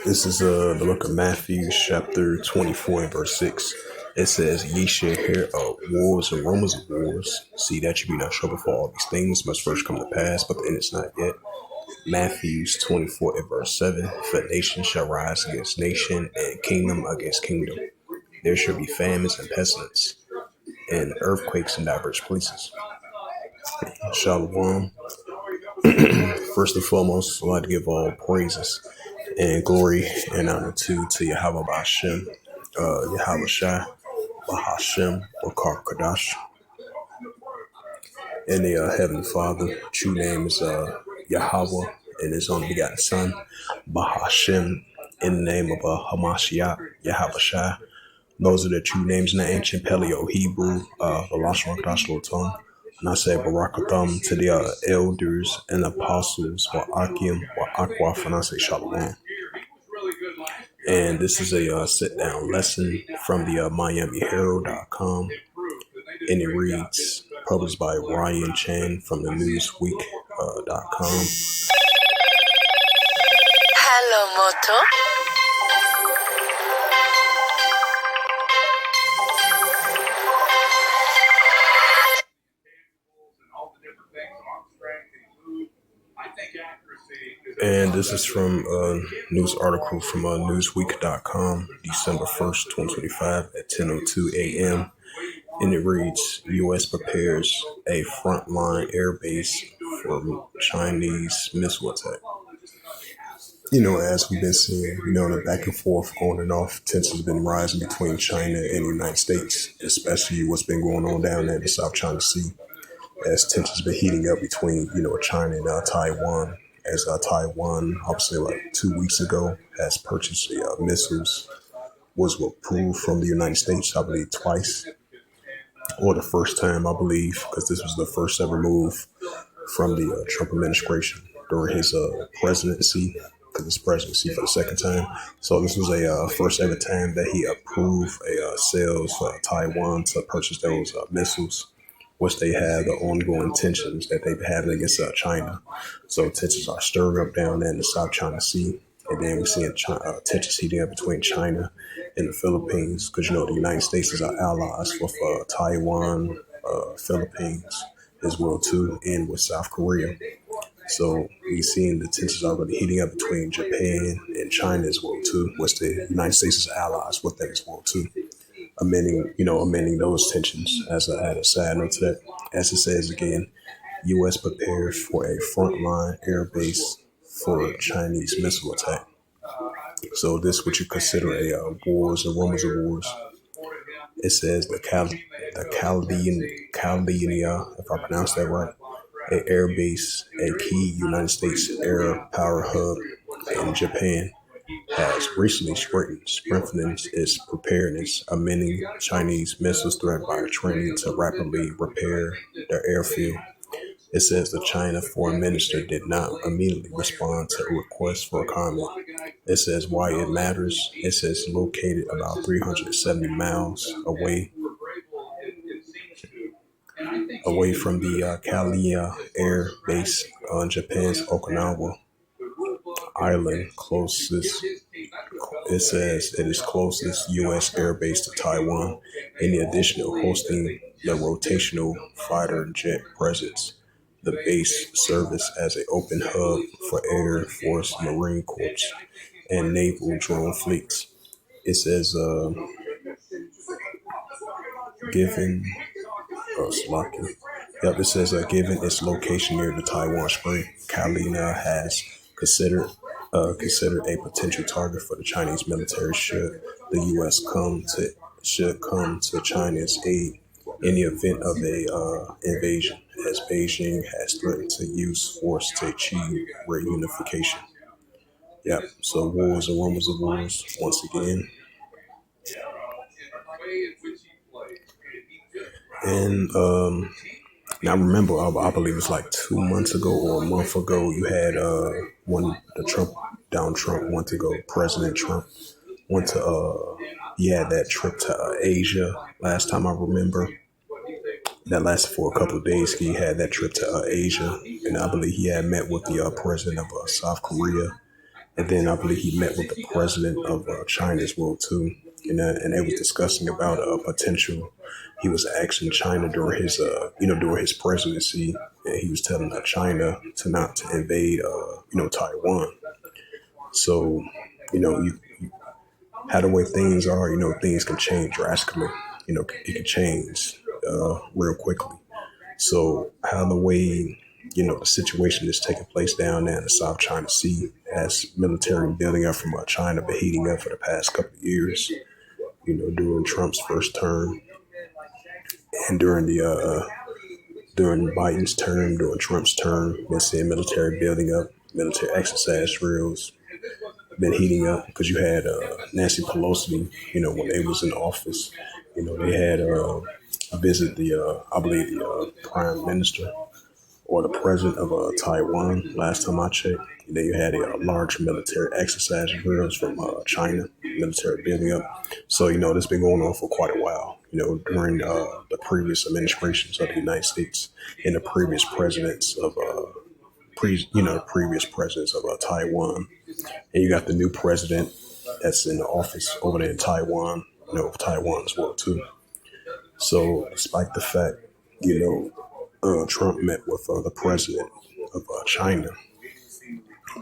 This is the book of Matthew, chapter 24, and verse 6. It says, Ye shall hear of wars and rumors of wars. See that you be not troubled, for all these things must first come to pass, but the end is not yet. Matthew 24 and verse 7. For nation shall rise against nation, and kingdom against kingdom. There shall be famines and pestilence, and earthquakes in diverse places. Shalom. First and foremost, I'd like to give all praises and glory and honor to Yahweh Ba'Shem, Yahweh Shai, Bahashem, Bakar Kadash, and the Heavenly Father. True name is Yahweh, and His only begotten Son, Bahashem, in the name of Hamashiach, Yahweh Shai. Those are the true names in the ancient Paleo Hebrew, the Lashon Kadash Loton. And I say Barakatham to the elders and apostles, Wa'akim, Wa'akwaf, and I say Shalom. And this is a sit-down lesson from the MiamiHerald.com, and it reads, published by Ryan Chan from the Newsweek.com. Hello, Moto. And this is from a news article from Newsweek.com, December 1st, 2025 at 10:02 a.m. And it reads, U.S. prepares a frontline airbase for Chinese missile attack. As we've been seeing, the back and forth going and off, tensions have been rising between China and the United States, especially what's been going on down there in the South China Sea, as tensions been heating up between, China and Taiwan. As Taiwan, obviously like 2 weeks ago, has purchased missiles, was approved from the United States, I believe twice, or the first time, I believe, because this was the first ever move from the Trump administration during his presidency, because it's presidency for the second time. So this was a first ever time that he approved a sales for Taiwan to purchase those missiles, which they have the ongoing tensions that they've had against China. So tensions are stirring up down there in the South China Sea. And then we're seeing tensions heating up between China and the Philippines, because, the United States is our allies with Taiwan, Philippines as well, too, and with South Korea. So we're seeing the tensions already heating up between Japan and China as well, too, which the United States is allies with them as well, too. Amending those tensions. As I add a side note to that, as it says again, U.S. prepares for a frontline air base for Chinese missile attack. So this what you consider a wars and rumors of wars. It says the Caldenia, if I pronounce that right, an air base, a key United States air power hub in Japan, has recently strengthened its preparedness, amending Chinese missiles threat by training to rapidly repair their airfield. It says the China foreign minister did not immediately respond to a request for a comment. It says why it matters. It says located about 370 miles away from the Kalia Air Base on Japan's Okinawa Island, closest. It says it is closest U.S. air base to Taiwan, in addition to hosting the rotational fighter jet presence. The base serves as an open hub for Air Force, Marine Corps, and naval drone fleets. It says, given its location near the Taiwan Strait, Kalina has considered considered a potential target for the Chinese military should the U.S. come to China's aid in the event of a invasion, as Beijing has threatened to use force to achieve reunification. Yep. So wars and rumors of wars once again. And now I remember, I believe it was like 2 months ago or a month ago, you had when the Donald Trump went to go, President Trump went to, he had that trip to Asia last time I remember. That lasted for a couple of days. He had that trip to Asia, and I believe he had met with the president of South Korea, and then I believe he met with the president of China as well too. And they was discussing about a potential. He was asking China during his, during his presidency, and he was telling China to not to invade, Taiwan. So, you how the way things are, things can change drastically. It can change real quickly. So how the way, the situation is taking place down there in the South China Sea as military building up from China been heating up for the past couple of years, during Trump's first term and during Biden's term, during Trump's term, been seeing military building up, military exercise drills been heating up because you had Nancy Pelosi, when they was in office, they had visit the, I believe the prime minister or the president of Taiwan. Last time I checked, you had a large military exercise drills from China, military building up. So this been going on for quite a while. During the previous administrations of the United States and the previous presidents of previous presidents of Taiwan, and you got the new president that's in the office over there in Taiwan. Taiwan as well too. So, despite the fact, Trump met with the president of China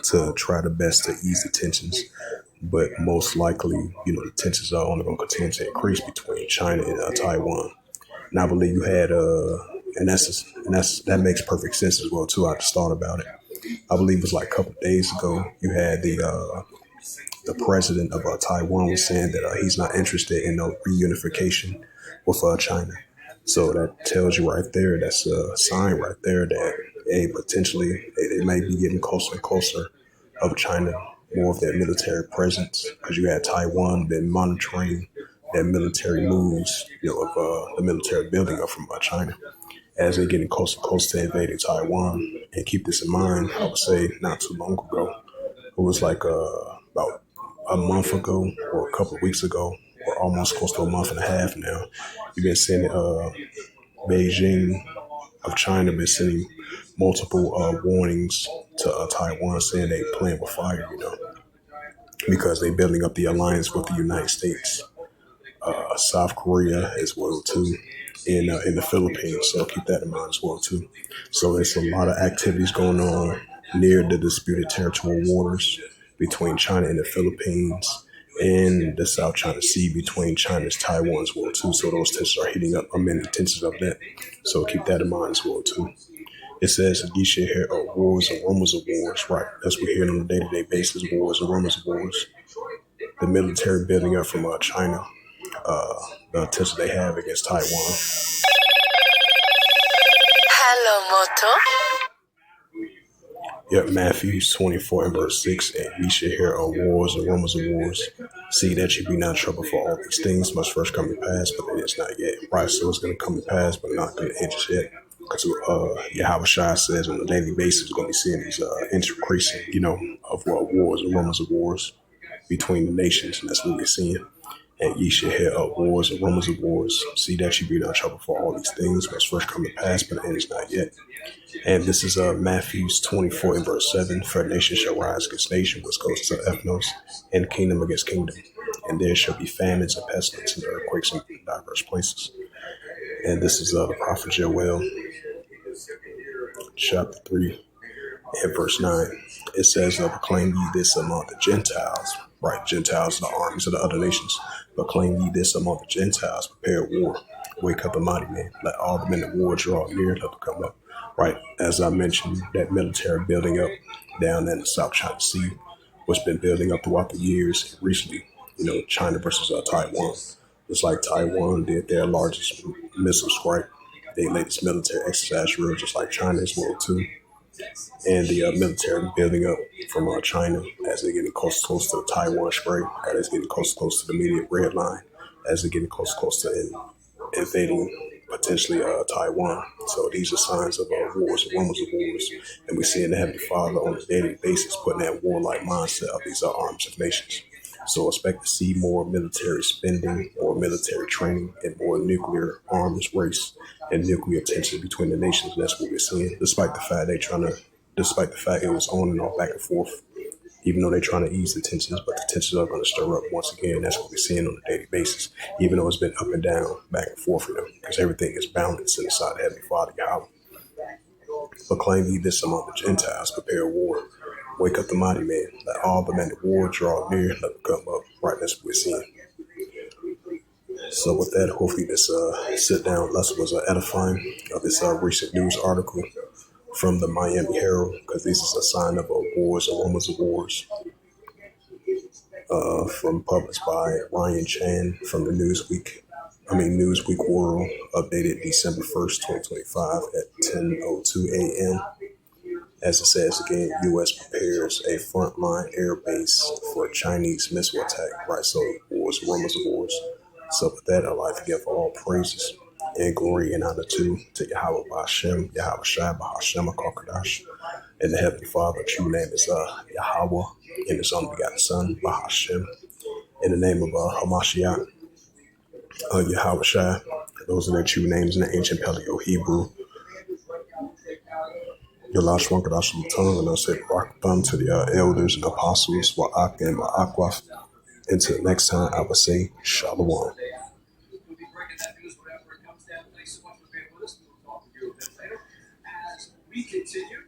to try the best to ease the tensions, but most likely, the tensions are only going to continue to increase between China and Taiwan. And I believe you had, that makes perfect sense as well too. I just thought about it. I believe it was like a couple of days ago. You had the president of Taiwan was saying that he's not interested in no reunification with China. So that tells you right there, that's a sign right there that, hey, potentially they may be getting closer and closer of China, more of their military presence, because you had Taiwan been monitoring their military moves, of the military building up from China as they're getting closer and closer to invading Taiwan. And keep this in mind, I would say not too long ago, it was like about a month ago or a couple of weeks ago, or almost close to a month and a half now, you've been sending Beijing of China been sending multiple warnings to Taiwan saying they playing with fire, because they're building up the alliance with the United States, South Korea as well too, in the Philippines. So keep that in mind as well too. So there's a lot of activities going on near the disputed territorial waters between China and the Philippines and the South China Sea between China's Taiwan as well too. So those tensions are heating up. The tensions of that. So keep that in mind as well too. It says you should hear wars and rumors of wars, right? That's what we're hearing on a day-to-day basis, wars and rumors of wars. The military building up from China, the tension they have against Taiwan. Hello, Moto. Yep, Matthew 24 and verse 6, and ye shall hear of wars and rumors of wars. See that you be not troubled, for all these things must first come to pass, but it is not yet. Right, so it's going to come to pass, but not going to edge yet. Because Yahweh Shai says on a daily basis, we're going to be seeing these increasing, of wars and rumors of wars between the nations, and that's what we're seeing. And ye shall hear of wars and rumors of wars. See that you be not troubled, for all these things must first come to pass, but it is not yet. And this is Matthew 24 and verse 7. For nation shall rise against nation, which goes to ethnos, and kingdom against kingdom. And there shall be famines and pestilence and earthquakes in diverse places. And this is the prophet Joel, chapter 3 and verse 9. It says, proclaim ye this among the Gentiles. Right, Gentiles are the armies of the other nations. Proclaim ye this among the Gentiles. Prepare war. Wake up a mighty man. Let all the men of war draw near. Let them come up. Right, as I mentioned, that military building up down in the South China Sea what's been building up throughout the years recently. China versus Taiwan. It's like Taiwan did their largest missile strike, their latest military exercise drill, just like China as well too. And the military building up from China as they're getting close to the Taiwan Strait, as it's getting close to the immediate red line, as they're getting close to invading potentially Taiwan. So these are signs of wars, rumors of wars, and we're seeing the Heavenly Father on a daily basis putting that warlike mindset of these arms of nations. So expect to see more military spending, more military training, and more nuclear arms race and nuclear tension between the nations. And that's what we're seeing, despite the fact it was on and off back and forth, even though they're trying to ease the tensions, but the tensions are going to stir up once again. That's what we're seeing on a daily basis, even though it's been up and down, back and forth for them, because everything is balanced inside the Heavenly Father, Yahweh. Proclaim ye this among the Gentiles, prepare war. Wake up the mighty man. Let all the men of war draw near. Let them come up. Right, that's what we're seeing. So with that, hopefully this sit down lesson was edifying of this recent news article from the Miami Herald, because this is a sign of wars and rumors of wars, from published by Ryan Chan from the Newsweek World, updated December 1st, 2025 at 10:02 a.m. As it says again, U.S. prepares a frontline air base for a Chinese missile attack. Right, so wars, rumors of wars. So with that, I'd like to give all praises and glory and honor to Yahweh Ba'Shem, Yahweh Shai Ba'Hashem HaKadosh, and the Heavenly Father. True name is Yahweh, and His only begotten Son, Ba'Hashem, in the name of Hamashiach, Yahweh Shai. Those are their true names in the ancient Paleo Hebrew. Yalash Wankadash Latang, and I say Raktham to the elders and apostles, Wa'ak and Ma'akwaf. Until next time, I will say Shalom. We continue.